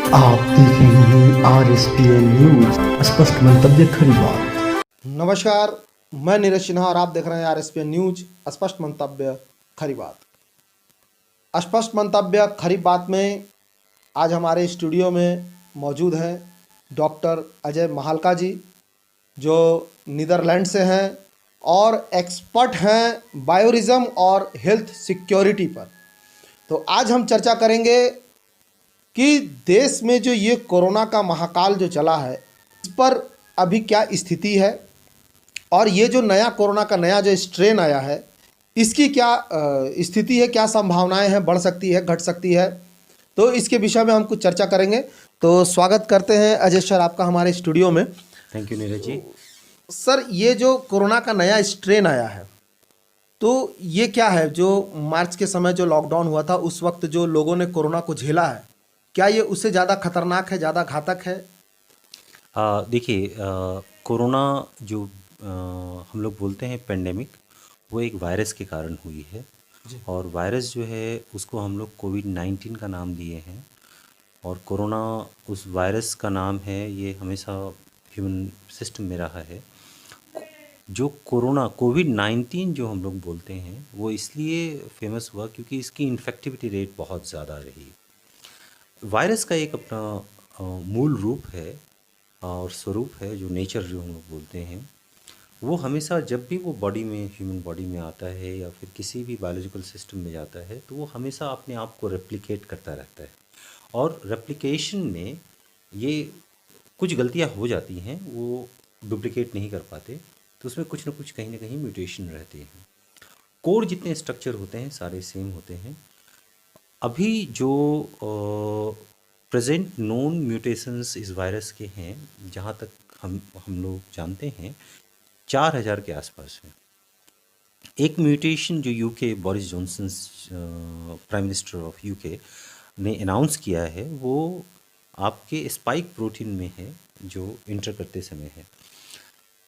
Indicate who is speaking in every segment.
Speaker 1: आप देख रहे हैं RSPN न्यूज, स्पष्ट मंतव्य खरी बात।
Speaker 2: नमस्कार, मैं नीरज सिन्हा और आप देख रहे हैं RSPN न्यूज स्पष्ट मंतव्य खरी बात। स्पष्ट मंतव्य खरी बात में आज हमारे स्टूडियो में मौजूद हैं डॉक्टर अजय महालका जी, जो नीदरलैंड से हैं और एक्सपर्ट हैं बायोरिज्म और हेल्थ सिक्योरिटी पर। तो आज हम चर्चा करेंगे कि देश में जो ये कोरोना का महाकाल जो चला है, इस पर अभी क्या स्थिति है और ये जो नया कोरोना का नया जो स्ट्रेन आया है, इसकी क्या स्थिति है, क्या संभावनाएं हैं, बढ़ सकती है, घट सकती है। तो इसके विषय में हम कुछ चर्चा करेंगे। तो स्वागत करते हैं अजय सर आपका हमारे स्टूडियो में।
Speaker 3: Thank you Neeraj ji.
Speaker 2: Sir, ये जो कोरोना का नया स्ट्रेन आया है, तो ये क्या है? जो मार्च के समय जो लॉकडाउन हुआ था, उस वक्त जो लोगों ने कोरोना को झेला है, क्या ये उससे ज़्यादा खतरनाक है, ज़्यादा घातक है?
Speaker 3: देखिए, कोरोना जो हम लोग बोलते हैं पेंडेमिक, वो एक वायरस के कारण हुई है। और वायरस जो है उसको हम लोग कोविड-19 का नाम दिए हैं। और कोरोना उस वायरस का नाम है, ये हमेशा ह्यूमन सिस्टम में रहा है। जो कोरोना कोविड-19 जो हम लोग बोलते हैं, वो इसलिए फेमस हुआ क्योंकि इसकी इन्फेक्टिविटी रेट बहुत ज़्यादा रही। वायरस का एक अपना मूल रूप है और स्वरूप है, जो नेचर जो हम लोग बोलते हैं, वो हमेशा जब भी वो बॉडी में, ह्यूमन बॉडी में आता है या फिर किसी भी बायोलॉजिकल सिस्टम में जाता है, तो वो हमेशा अपने आप को रेप्लिकेट करता रहता है। और रेप्लिकेशन में ये कुछ गलतियां हो जाती हैं, वो डुप्लिकेट नहीं कर पाते, तो उसमें कुछ ना कहीं म्यूटेशन रहते हैं। कोर जितने स्ट्रक्चर होते हैं सारे सेम होते हैं। अभी जो प्रेजेंट नोन म्यूटेशंस इस वायरस के हैं, जहाँ तक हम लोग जानते हैं, 4000 के आसपास है। एक म्यूटेशन जो UK Boris Johnson prime minister of UK ने अनाउंस किया है, वो आपके स्पाइक प्रोटीन में है, जो इंटर करते समय है।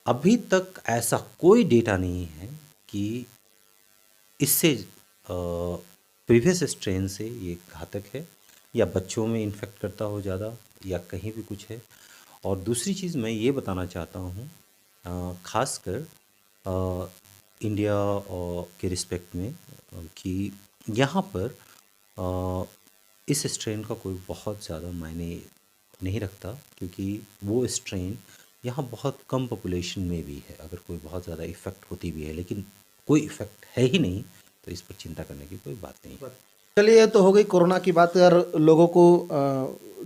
Speaker 3: अभी तक ऐसा कोई डेटा नहीं है कि इससे प्रीवियस स्ट्रेन से ये घातक है या बच्चों में इन्फेक्ट करता हो ज़्यादा या कहीं भी कुछ है। और दूसरी चीज़ मैं ये बताना चाहता हूँ, ख़ासकर इंडिया के रिस्पेक्ट में, कि यहाँ पर इस स्ट्रेन का कोई बहुत ज़्यादा मायने नहीं रखता, क्योंकि वो स्ट्रेन यहाँ बहुत कम पॉपुलेशन में भी है। अगर कोई बहुत ज़्यादा इफ़ेक्ट होती भी है, लेकिन कोई इफ़ेक्ट है ही नहीं, तो इस पर चिंता करने की कोई बात नहीं है।
Speaker 2: चलिए, ये तो हो गई कोरोना की बात। यार, लोगों को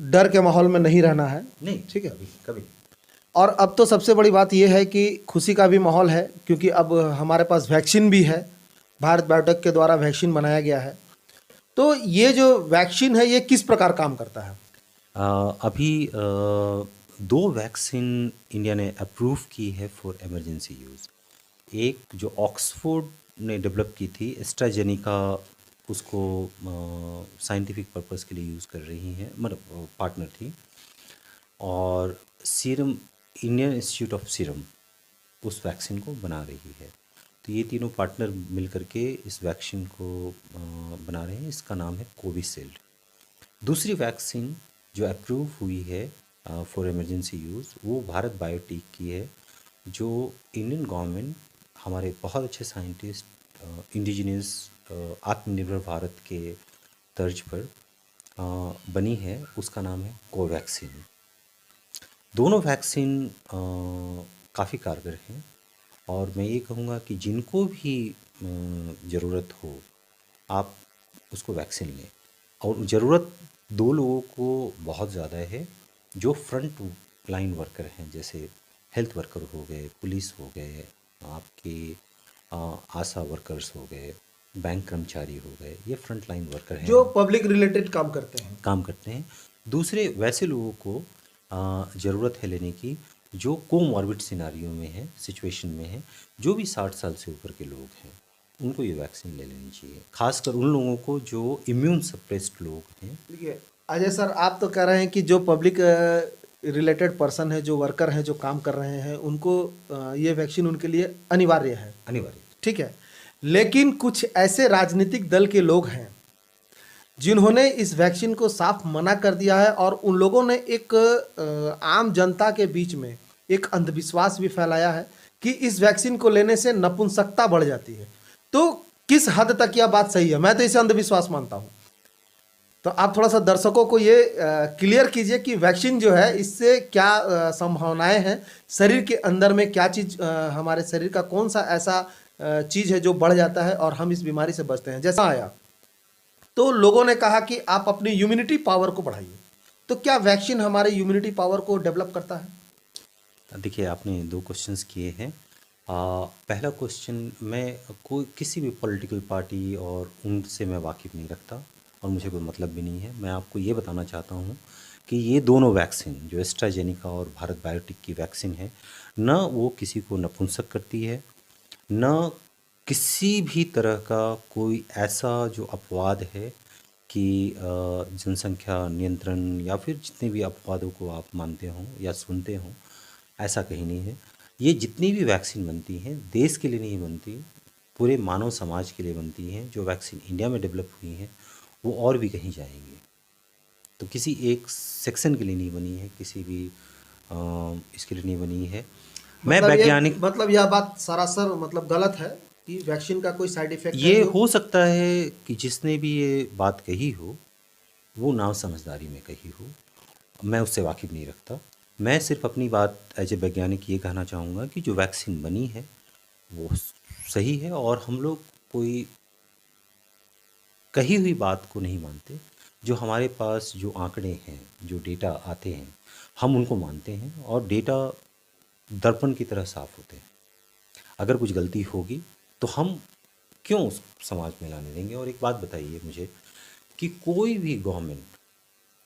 Speaker 2: डर के माहौल में नहीं रहना है।
Speaker 3: नहीं,
Speaker 2: ठीक है।
Speaker 3: कभी।
Speaker 2: और अब तो सबसे बड़ी बात यह है कि खुशी का भी माहौल है, क्योंकि अब हमारे पास वैक्सीन भी है। भारत बायोटेक के द्वारा वैक्सीन बनाया गया है। तो ये जो वैक्सीन है, ये किस प्रकार काम करता है?
Speaker 3: अभी 2 वैक्सीन इंडिया ने अप्रूव की है फॉर इमरजेंसी यूज़। एक जो ऑक्सफोर्ड ने डेवलप की थी, एस्ट्राजेनिका, उसको साइंटिफिक पर्पस के लिए यूज़ कर रही हैं, मतलब पार्टनर थी। और serum, Indian institute of serum उस वैक्सीन को बना रही है। तो ये तीनों पार्टनर मिलकर के इस वैक्सीन को बना रहे हैं। इसका नाम है कोविशील्ड। दूसरी वैक्सीन जो अप्रूव हुई है फॉर इमरजेंसी यूज़, वो भारत बायोटेक की है, जो इंडियन गवर्नमेंट, हमारे बहुत अच्छे साइंटिस्ट, इंडिजिनियस आत्मनिर्भर भारत के तर्ज पर बनी है। उसका नाम है कोवैक्सीन। दोनों वैक्सीन काफ़ी कारगर हैं, और मैं ये कहूँगा कि जिनको भी ज़रूरत हो, आप उसको वैक्सीन लें। और ज़रूरत 2 लोगों को बहुत ज़्यादा है, जो फ्रंट लाइन वर्कर हैं, जैसे हेल्थ वर्कर हो गए, पुलिस हो गए, आपके आशा वर्कर्स हो गए, बैंक कर्मचारी हो गए, ये फ्रंट लाइन वर्कर हैं,
Speaker 2: जो पब्लिक रिलेटेड काम करते हैं।
Speaker 3: दूसरे वैसे लोगों को ज़रूरत है लेने की, जो कोमॉर्बिड सिनारियो में है, सिचुएशन में है, जो भी 60 साल से ऊपर के लोग हैं, उनको ये वैक्सीन ले लेनी चाहिए। खासकर उन लोगों को जो इम्यून सप्रेस्ड लोग हैं।
Speaker 2: देखिए अजय सर, आप तो कह रहे हैं कि जो पब्लिक रिलेटेड पर्सन है, जो वर्कर हैं, जो काम कर रहे हैं, उनको ये वैक्सीन उनके लिए अनिवार्य है।
Speaker 3: अनिवार्य।
Speaker 2: ठीक है। लेकिन कुछ ऐसे राजनीतिक दल के लोग हैं जिन्होंने इस वैक्सीन को साफ मना कर दिया है, और उन लोगों ने एक आम जनता के बीच में एक अंधविश्वास भी फैलाया है कि इस वैक्सीन को लेने से नपुंसकता बढ़ जाती है। तो किस हद तक यह बात सही है? मैं तो इसे अंधविश्वास मानता हूं। तो आप थोड़ा सा दर्शकों को ये क्लियर कीजिए कि वैक्सीन जो है इससे क्या संभावनाएं हैं, शरीर के अंदर में क्या चीज, हमारे शरीर का कौन सा ऐसा चीज है जो बढ़ जाता है और हम इस बीमारी से बचते हैं। जैसा आया तो लोगों ने कहा कि आप अपनी इम्यूनिटी पावर को बढ़ाइए। तो क्या वैक्सीन हमारे इम्यूनिटी पावर को डेवलप करता है?
Speaker 3: देखिए, आपने दो क्वेश्चंस किए हैं। पहला क्वेश्चन, मैं कोई किसी भी पॉलिटिकल पार्टी और उनसे मैं वाकिफ़ नहीं रखता और मुझे कोई मतलब भी नहीं है। मैं आपको ये बताना चाहता हूँ कि ये दोनों वैक्सीन, जो एस्ट्राजेनिका और भारत बायोटेक की वैक्सीन है, न वो किसी को नपुंसक करती है, न किसी भी तरह का कोई ऐसा जो अपवाद है कि जनसंख्या नियंत्रण या फिर जितने भी अपवादों को आप मानते हों या सुनते हों, ऐसा कहीं नहीं है। ये जितनी भी वैक्सीन बनती हैं देश के लिए नहीं बनती, पूरे मानव समाज के लिए बनती हैं। जो वैक्सीन इंडिया में डेवलप हुई हैं वो और भी कहीं जाएंगी, तो किसी एक सेक्शन के लिए नहीं बनी है, किसी भी इसके लिए नहीं बनी है। मैं वैज्ञानिक,
Speaker 2: मतलब यह बात सरासर मतलब गलत है कि वैक्सीन का कोई साइड इफेक्ट है
Speaker 3: ये
Speaker 2: जो...
Speaker 3: हो सकता है कि जिसने भी ये बात कही हो वो नाव समझदारी में कही हो, मैं उससे वाकिफ़ नहीं रखता। मैं सिर्फ अपनी बात एज ए वैज्ञानिक ये कहना चाहूँगा कि जो वैक्सीन बनी है वो सही है, और हम लोग कोई कही हुई बात को नहीं मानते। जो हमारे पास जो आंकड़े हैं, जो डेटा आते हैं, हम उनको मानते हैं, और डेटा दर्पण की तरह साफ होते हैं। अगर कुछ गलती होगी तो हम क्यों उस समाज में लाने देंगे। और एक बात बताइए मुझे कि कोई भी गवर्नमेंट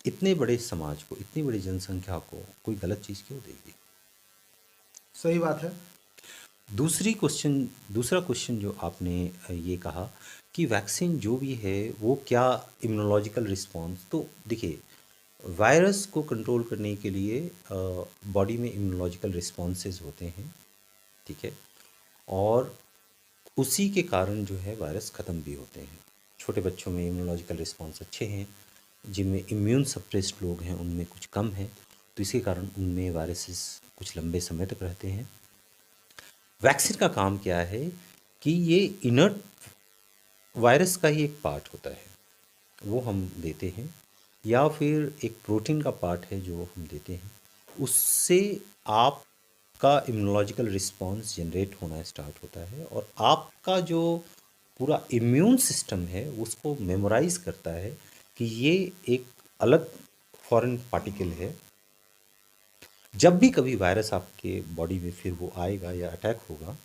Speaker 3: इतने बड़े समाज को, इतनी बड़ी जनसंख्या को कोई गलत चीज़ क्यों देगी?
Speaker 2: सही बात है।
Speaker 3: दूसरा क्वेश्चन जो आपने ये कहा कि वैक्सीन जो भी है वो क्या इम्यूनोलॉजिकल रिस्पॉन्स, तो देखिए, वायरस को कंट्रोल करने के लिए बॉडी में इम्यूनोलॉजिकल रिस्पॉन्सेज होते हैं, ठीक है, और उसी के कारण जो है वायरस ख़त्म भी होते हैं। छोटे बच्चों में इम्यूनोलॉजिकल रिस्पॉन्स अच्छे हैं, जिनमें इम्यून सप्रेस्ड लोग हैं उनमें कुछ कम है, तो इसी कारण उनमें वायरसेस कुछ लंबे समय तक रहते हैं। वैक्सीन का काम क्या है कि ये इनर्ट वायरस का ही एक पार्ट होता है, वो हम देते हैं, या फिर एक प्रोटीन का पार्ट है जो हम देते हैं, उससे आपका इम्यूनोलॉजिकल रिस्पॉन्स जनरेट होना स्टार्ट होता है, और आपका जो पूरा इम्यून सिस्टम है उसको मेमोराइज करता है कि ये एक अलग फॉरेन पार्टिकल है। जब भी कभी वायरस आपके बॉडी में फिर वो आएगा या अटैक होगा,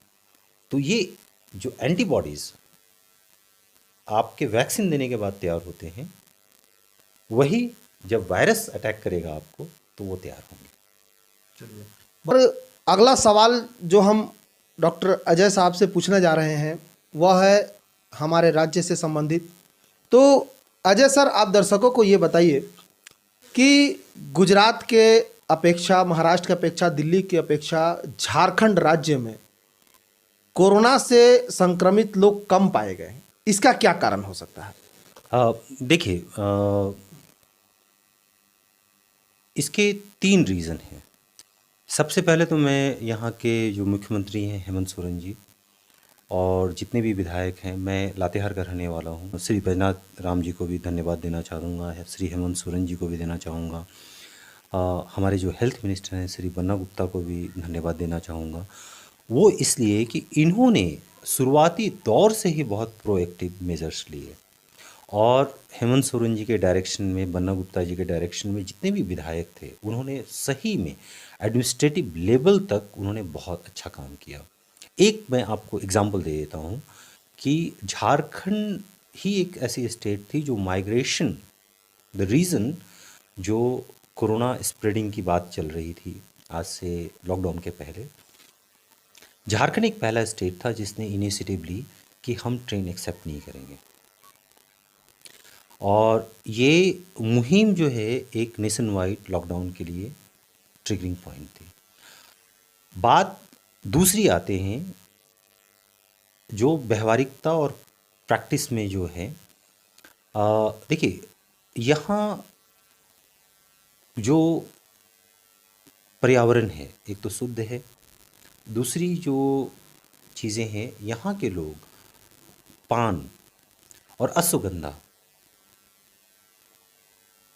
Speaker 3: तो ये जो एंटीबॉडीज़ आपके वैक्सीन देने के बाद तैयार होते हैं, वही जब वायरस अटैक करेगा आपको तो वो तैयार होंगे।
Speaker 2: चलिए, पर अगला सवाल जो हम डॉक्टर अजय साहब से पूछने जा रहे हैं वह है हमारे राज्य से संबंधित। तो अजय सर, आप दर्शकों को ये बताइए कि गुजरात के अपेक्षा, महाराष्ट्र की अपेक्षा, दिल्ली की अपेक्षा झारखंड राज्य में कोरोना से संक्रमित लोग कम पाए गए, इसका क्या कारण हो सकता है?
Speaker 3: देखिए, इसके 3 रीज़न हैं। सबसे पहले तो मैं यहाँ के जो मुख्यमंत्री हैं हेमंत सोरेन जी, और जितने भी विधायक हैं, मैं लातेहार का रहने वाला हूँ, श्री बैजनाथ राम जी को भी धन्यवाद देना चाहूँगा, श्री हेमंत सोरेन जी को भी देना चाहूँगा, हमारे जो हेल्थ मिनिस्टर हैं श्री बन्ना गुप्ता को भी धन्यवाद देना चाहूँगा। वो इसलिए कि इन्होंने शुरुआती दौर से ही बहुत प्रोएक्टिव मेजर्स लिए, और हेमंत सोरेन जी के डायरेक्शन में, बन्ना गुप्ता जी के डायरेक्शन में जितने भी विधायक थे, उन्होंने सही में एडमिनिस्ट्रेटिव लेवल तक उन्होंने बहुत अच्छा काम किया। एक मैं आपको एग्जांपल दे देता हूँ कि झारखंड ही एक ऐसी स्टेट थी जो माइग्रेशन, द रीज़न जो कोरोना स्प्रेडिंग की बात चल रही थी आज से लॉकडाउन के पहले, झारखंड एक पहला स्टेट था जिसने इनिशिएटिव ली कि हम ट्रेन एक्सेप्ट नहीं करेंगे, और ये मुहिम जो है एक नेशन वाइड लॉकडाउन के लिए ट्रिगरिंग पॉइंट थी। बात दूसरी आते हैं जो व्यवहारिकता और प्रैक्टिस में जो है, देखिए, यहाँ जो पर्यावरण है, एक तो शुद्ध है, दूसरी जो चीज़ें हैं, यहाँ के लोग पान और अश्वगंधा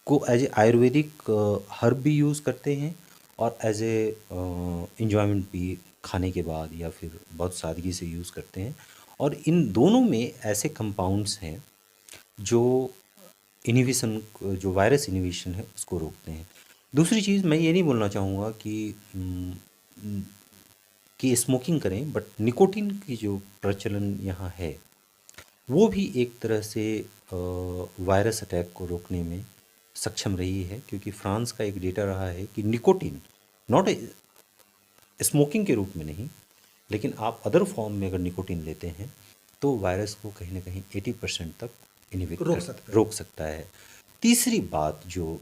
Speaker 3: को एज ए आयुर्वेदिक हर्ब भी यूज़ करते हैं और एज ए इंजॉयमेंट भी खाने के बाद या फिर बहुत सादगी से यूज़ करते हैं। और इन दोनों में ऐसे कंपाउंड्स हैं जो इनहिबिशन, जो वायरस इनहिबिशन है उसको रोकते हैं। दूसरी चीज़ मैं ये नहीं बोलना चाहूँगा कि स्मोकिंग करें, बट निकोटीन की जो प्रचलन यहाँ है वो भी एक तरह से वायरस अटैक को रोकने में सक्षम रही है, क्योंकि फ्रांस का एक डेटा रहा है कि निकोटीन, नॉट स्मोकिंग के रूप में नहीं, लेकिन आप अदर फॉर्म में अगर निकोटीन लेते हैं तो वायरस को कहीं ना कहीं 80% तक इनहिबिट रोक सकता है। तीसरी बात जो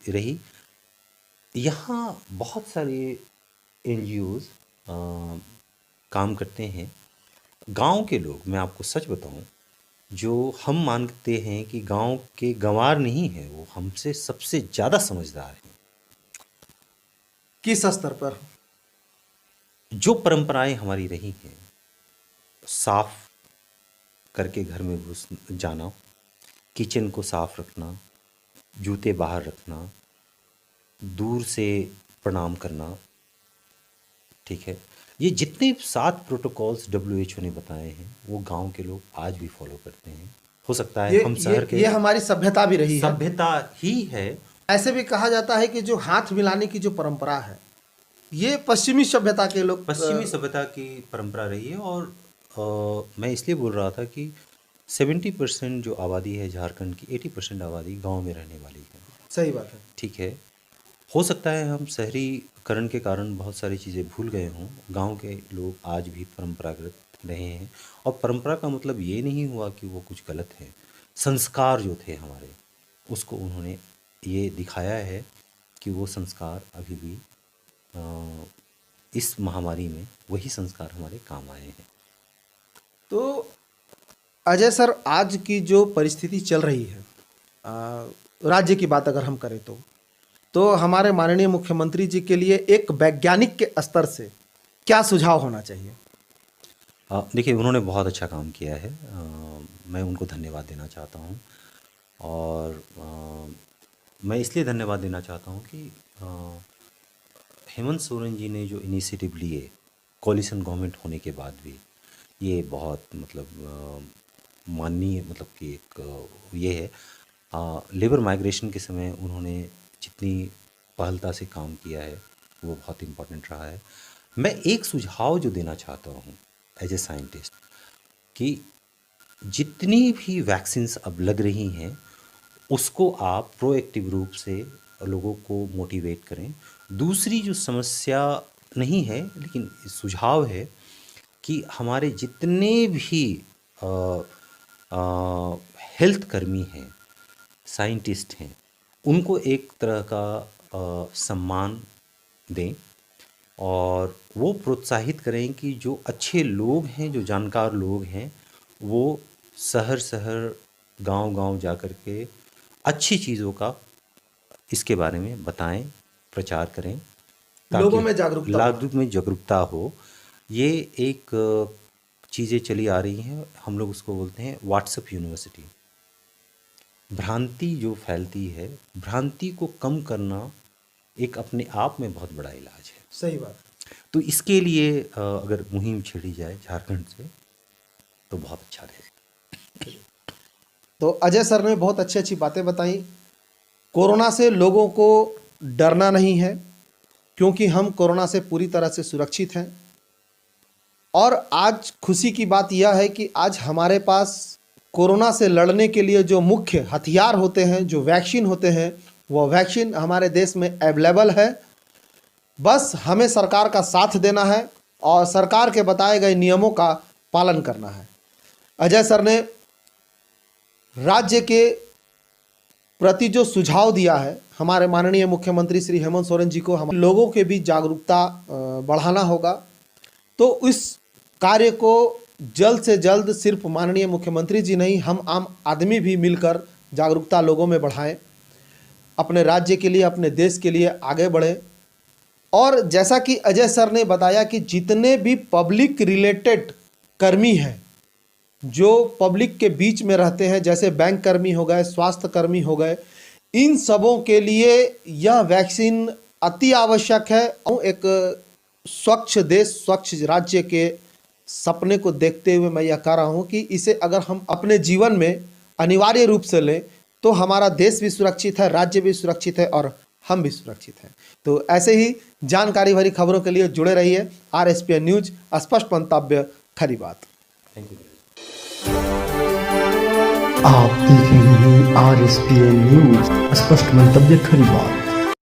Speaker 3: रही, यहाँ बहुत सारे NGOs काम करते हैं। गांव के लोग, मैं आपको सच बताऊं, जो हम मानते हैं कि गांव के गंवार नहीं है, वो हमसे सबसे ज़्यादा समझदार हैं।
Speaker 2: किस स्तर पर?
Speaker 3: जो परंपराएं हमारी रही हैं, साफ करके घर में घुस जाना, किचन को साफ रखना, जूते बाहर रखना, दूर से प्रणाम करना, ठीक है, ये जितने 7 प्रोटोकॉल्स WHO ने बताए हैं वो गांव के लोग आज भी फॉलो करते हैं। हो सकता है हम शहर के,
Speaker 2: ये हमारी सभ्यता भी रही है,
Speaker 3: सभ्यता ही है।
Speaker 2: ऐसे भी कहा जाता है कि जो हाथ मिलाने की जो परंपरा है ये पश्चिमी सभ्यता के लोग,
Speaker 3: पश्चिमी सभ्यता की परंपरा रही है। और मैं इसलिए बोल रहा था कि 70% जो आबादी है झारखंड की, 80% आबादी गांव में रहने वाली है।
Speaker 2: सही बात है।
Speaker 3: ठीक है, हो सकता है हम शहरीकरण के कारण बहुत सारी चीज़ें भूल गए हों, गांव के लोग आज भी परंपरागत रहे हैं। और परंपरा का मतलब ये नहीं हुआ कि वो कुछ गलत है, संस्कार जो थे हमारे उसको उन्होंने ये दिखाया है कि वो संस्कार अभी भी इस महामारी में वही संस्कार हमारे काम आए हैं।
Speaker 2: तो अजय सर, आज की जो परिस्थिति चल रही है, राज्य की बात अगर हम करें तो हमारे माननीय मुख्यमंत्री जी के लिए एक वैज्ञानिक के स्तर से क्या सुझाव होना चाहिए?
Speaker 3: देखिए, उन्होंने बहुत अच्छा काम किया है, मैं उनको धन्यवाद देना चाहता हूँ। और मैं इसलिए धन्यवाद देना चाहता हूँ कि हेमंत सोरेन जी ने जो इनिशिएटिव लिए, कोलिशन गवर्नमेंट होने के बाद भी, ये बहुत मतलब माननीय, मतलब कि एक ये है। लेबर माइग्रेशन के समय उन्होंने जितनी पहलता से काम किया है वो बहुत इम्पोर्टेंट रहा है। मैं एक सुझाव जो देना चाहता हूँ एज ए साइंटिस्ट, कि जितनी भी वैक्सीन्स अब लग रही हैं उसको आप प्रोएक्टिव रूप से लोगों को मोटिवेट करें। दूसरी जो समस्या नहीं है लेकिन सुझाव है कि हमारे जितने भी हेल्थ कर्मी हैं, साइंटिस्ट हैं, उनको एक तरह का सम्मान दें और वो प्रोत्साहित करें कि जो अच्छे लोग हैं, जो जानकार लोग हैं, वो शहर शहर गांव-गांव जा कर के अच्छी चीज़ों का इसके बारे में बताएं, प्रचार करें, ताकि
Speaker 2: लोगों में
Speaker 3: जागरूकता हो। ये एक चीज़ें चली आ रही हैं, हम लोग उसको बोलते हैं व्हाट्सएप यूनिवर्सिटी। भ्रांति जो फैलती है, भ्रांति को कम करना एक अपने आप में बहुत बड़ा इलाज है।
Speaker 2: सही बात।
Speaker 3: तो इसके लिए अगर मुहिम छेड़ी जाए झारखंड से तो बहुत अच्छा रहेगा।
Speaker 2: तो अजय सर ने बहुत अच्छी अच्छी बातें बताई। कोरोना से लोगों को डरना नहीं है, क्योंकि हम कोरोना से पूरी तरह से सुरक्षित हैं। और आज खुशी की बात यह है कि आज हमारे पास कोरोना से लड़ने के लिए जो मुख्य हथियार होते हैं, जो वैक्सीन होते हैं, वो वैक्सीन हमारे देश में अवेलेबल है। बस हमें सरकार का साथ देना है और सरकार के बताए गए नियमों का पालन करना है। अजय सर ने राज्य के प्रति जो सुझाव दिया है, हमारे माननीय मुख्यमंत्री श्री हेमंत सोरेन जी को हम लोगों के बीच जागरूकता बढ़ाना होगा। तो इस कार्य को जल्द से जल्द सिर्फ माननीय मुख्यमंत्री जी नहीं, हम आम आदमी भी मिलकर जागरूकता लोगों में बढ़ाएं, अपने राज्य के लिए, अपने देश के लिए आगे बढ़ें। और जैसा कि अजय सर ने बताया कि जितने भी पब्लिक रिलेटेड कर्मी हैं, जो पब्लिक के बीच में रहते हैं, जैसे बैंक कर्मी हो गए, स्वास्थ्य कर्मी हो गए, इन सबों के लिए यह वैक्सीन अति आवश्यक है। और एक स्वच्छ देश, स्वच्छ राज्य के सपने को देखते हुए मैं यह कह रहा हूँ कि इसे अगर हम अपने जीवन में अनिवार्य रूप से लें तो हमारा देश भी सुरक्षित है, राज्य भी सुरक्षित है और हम भी सुरक्षित हैं। तो ऐसे ही जानकारी भरी खबरों के लिए जुड़े रहिए RSPN न्यूज, स्पष्ट मंतव्य, खरी बात।
Speaker 3: Thank you.
Speaker 1: आप देख रहे हैं RSPN न्यूज, स्पष्ट मंतव्य, खरी बात।